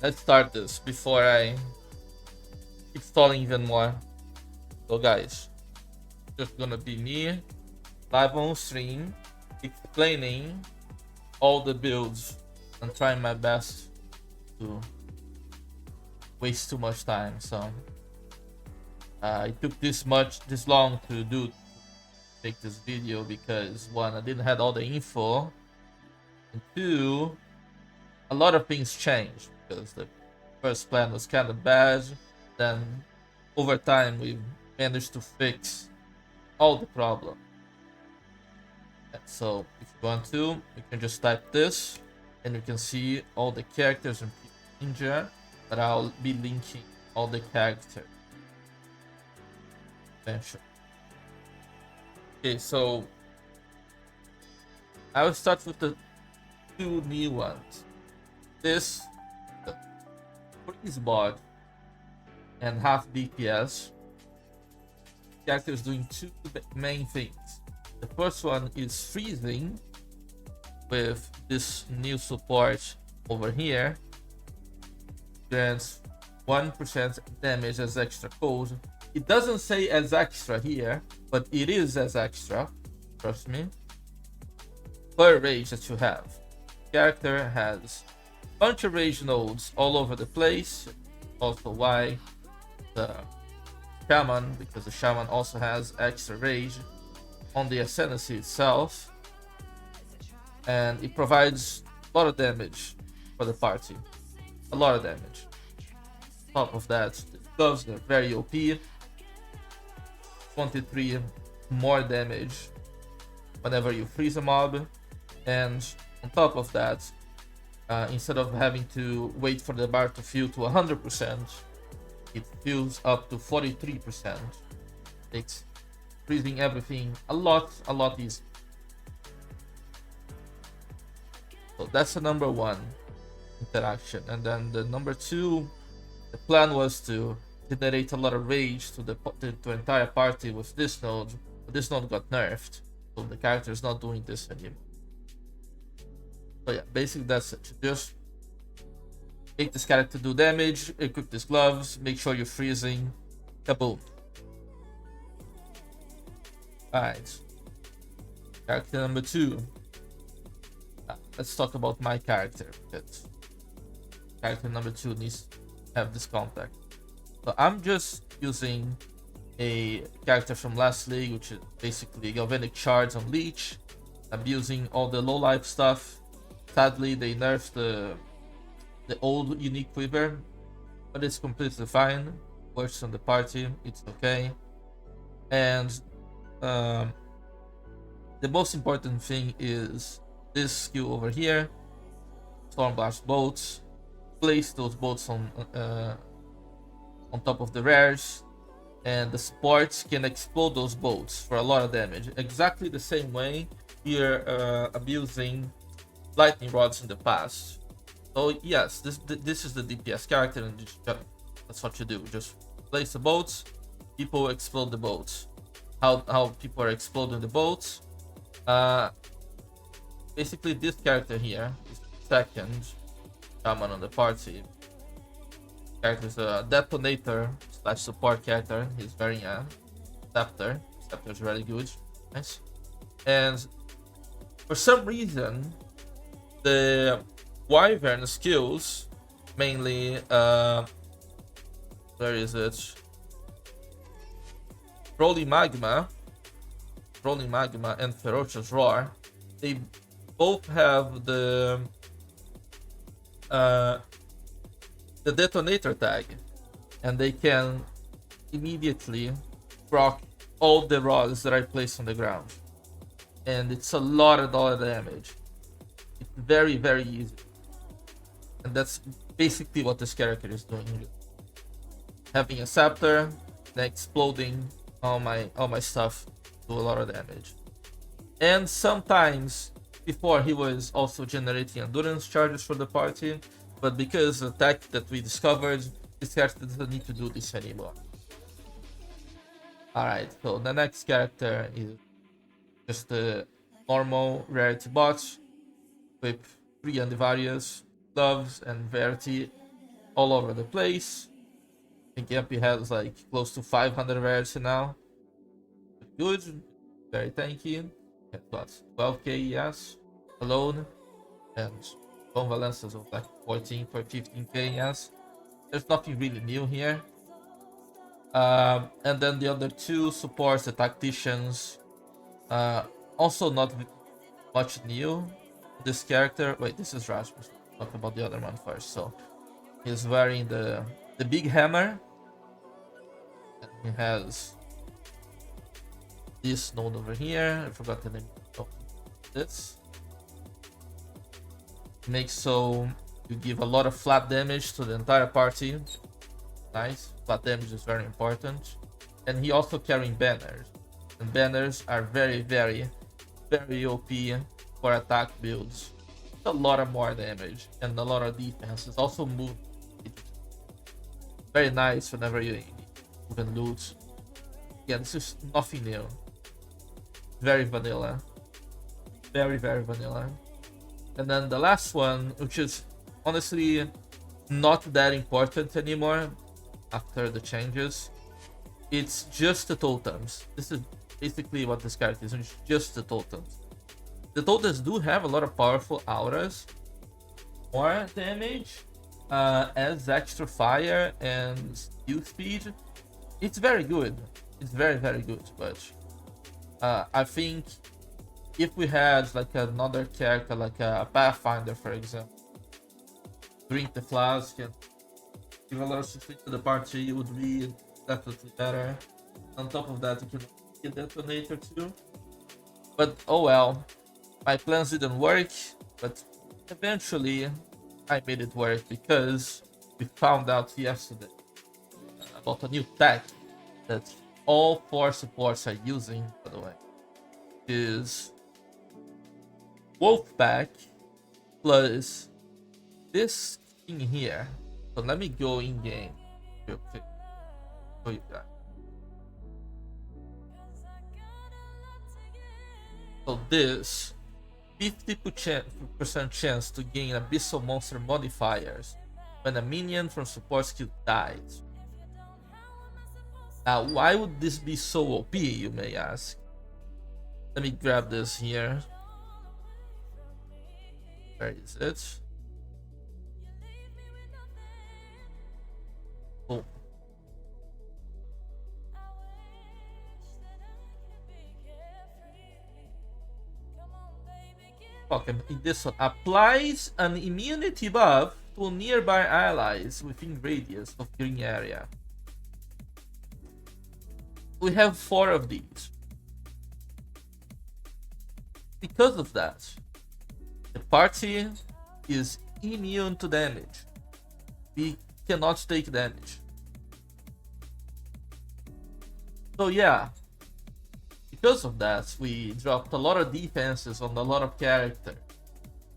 Let's start this before I keep stalling even more. So guys, just gonna be me live on stream explaining all the builds and trying my best to waste too much time. So it took this long to make this video because one, I didn't have all the info, and two, a lot of things changed because the first plan was kind of bad. Then over time we managed to fix all the problem. And so if you want to, you can just type this and you can see all the characters and in here, but I'll be linking all the characters. Okay, so I will start with the two new ones. This freeze mod and half DPS. Character is doing two main things. The first one is freezing with this new support over here. Grants 1% damage as extra code. It doesn't say as extra here, but it is as extra, trust me, per rage that you have. Character has a bunch of rage nodes all over the place. Also why the shaman, because the shaman also has extra rage on the ascendancy itself, and it provides a lot of damage for the party. A lot of damage. On top of that, the gloves are very OP. 23 more damage whenever you freeze a mob, and on top of that, instead of having to wait for the bar to fill to 100%, it fills up to 43%. It's freezing everything a lot easier. So that's the number one interaction. And then the number two, the plan was to generate a lot of rage to the entire party with this node, but this node got nerfed, so the character is not doing this anymore. So yeah, basically that's it. Just make this character do damage, equip these gloves, make sure you're freezing, kaboom. Alright, character number two. Let's talk about my character, because character number two needs to have this contact. So I'm just using a character from last league, which is basically Galvanic Shards on Leech. I'm using all the low life stuff. Sadly, they nerfed the old unique quiver, but it's completely fine. Works on the party, it's okay. And the most important thing is this skill over here, Stormblast Bolts. Place those bolts on top of the rares, and the supports can explode those bolts for a lot of damage. Exactly the same way you're abusing lightning rods in the past. So yes, this is the DPS character, and that's what you do. Just place the bolts, people explode the bolts. How people are exploding the bolts? Basically, this character here is the second shaman on the party. Character is a detonator / support character. He's wearing a scepter. Scepter is really good, nice. And for some reason, the wyvern skills, mainly where is it? Rolling Magma, and Ferocious Roar. They both have the detonator tag, and they can immediately proc all the rods that I place on the ground, and it's a lot of damage. It's very easy, and that's basically what this character is doing. Having a scepter, then exploding all my stuff, do a lot of damage. And sometimes before he was also generating endurance charges for the party, but because the tech that we discovered, this character doesn't need to do this anymore. Alright, so the next character is just a normal rarity bot with 3 Antivarius, gloves, and Verity. all over the place. I think Ampy has like close to 500 rarity now. Good, very tanky. It got 12k, yes, alone, and convalences of like 14 for 15k, yes. There's nothing really new here. And then the other two supports, the tacticians, also not much new. This character, wait, this is Rasmus. Talk about the other one first. So he's wearing the big hammer, and he has this node over here. I forgot the name of this. Makes so you give a lot of flat damage to the entire party. Nice. Flat damage is very important. And he also carrying banners. And banners are very, very, very OP for attack builds. It's a lot of more damage and a lot of defense. It's also move. Very nice whenever you move and loot. Yeah, this is nothing new. Very vanilla. Very, very vanilla. And then the last one, which is honestly not that important anymore after the changes, it's just the totems. This is basically what this character is, it's just the totems. The totems do have a lot of powerful auras, more damage, adds extra fire and steal speed. It's very good. It's very, very good, but I think if we had like another character, like a Pathfinder, for example, drink the flask and give a lot of support to the party, it would be definitely better. On top of that, you can get detonator too. But oh well, my plans didn't work, but eventually I made it work because we found out yesterday about a new tech that all 4 supports are using, by the way, is Wolfpack plus this thing here. So let me go in game real quick. Show you that. So this 50% chance to gain abyssal monster modifiers when a minion from support skill dies. Now, why would this be so OP, you may ask? Let me grab this here. Where is it? Oh. Okay, in this one, applies an immunity buff to nearby allies within radius of green area. We have 4 of these. Because of that, the party is immune to damage. We cannot take damage. So yeah, because of that, we dropped a lot of defenses on a lot of characters,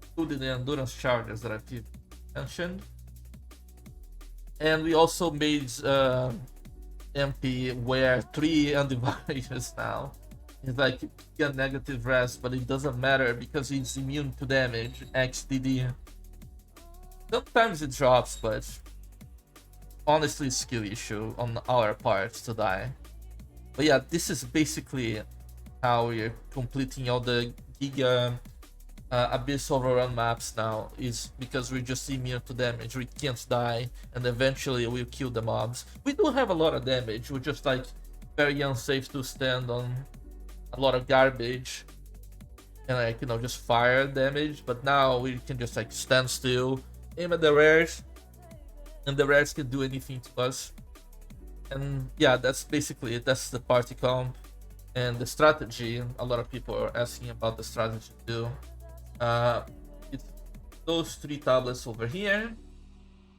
including the endurance charges that I've mentioned. And we also made MP wear 3 antivirus now. It's like a negative rest, but it doesn't matter because he's immune to damage, XDD. Sometimes it drops, but honestly skill issue on our part to die. But yeah, this is basically how we're completing all the Giga Abyss Overrun maps now, is because we're just immune to damage. We can't die, and eventually we'll kill the mobs. We do have a lot of damage, we're just like very unsafe to stand on a lot of garbage and like, you know, just fire damage. But now we can just like stand still, aim at the rares, and the rares can do anything to us. And yeah, that's basically it. That's the party comp and the strategy. A lot of people are asking about the strategy too. It's those 3 tablets over here.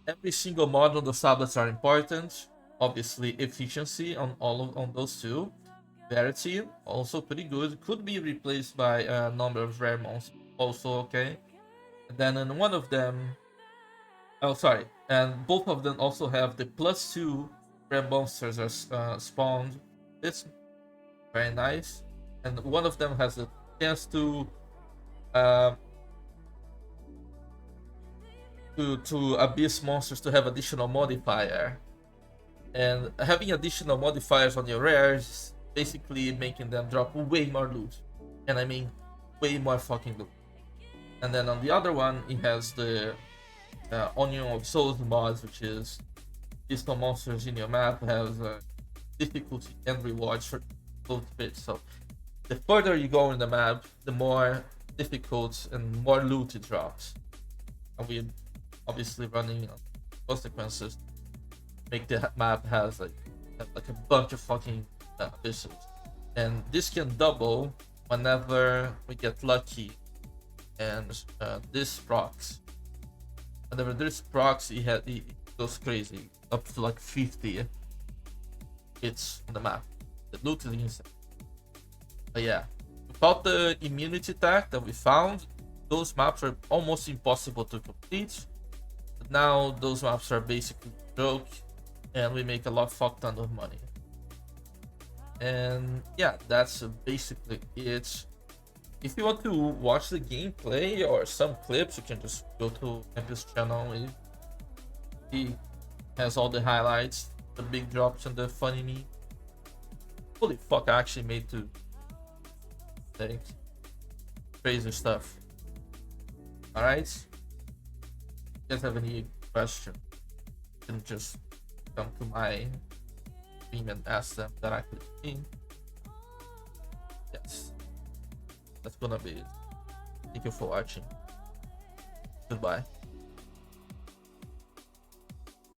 Every single mod on those tablets are important. Obviously, efficiency on on those 2. Rarity also pretty good. Could be replaced by a number of rare monsters. Also okay. And then in one of them, oh sorry, and both of them also have the +2 rare monsters are spawned. It's very nice. And one of them has a chance to to abyss monsters to have additional modifier. And having additional modifiers on your rares basically making them drop way more loot. And I mean way more fucking loot. And then on the other one, it has the Onion of Souls mods, which is additional monsters in your map has difficulty and rewards for both bits. So the further you go in the map, the more difficult and more loot it drops. And we're obviously running consequences make the map has like a bunch of fucking abysses, and this can double whenever we get lucky. And this procs, whenever this procs, it goes crazy up to like 50 hits on the map. The loot is insane. But yeah, without the immunity tag that we found, those maps are almost impossible to complete. But now those maps are basically broke, and we make a lot fuck ton of money. And yeah, that's basically it. If you want to watch the gameplay or some clips, you can just go to Abbys channel. He has all the highlights, the big drops, and the funny me. Holy fuck, I actually made to think crazy stuff. Alright, you guys have any question, you can just come to my stream and ask them directly to me. Yes, that's gonna be it. Thank you for watching. Goodbye.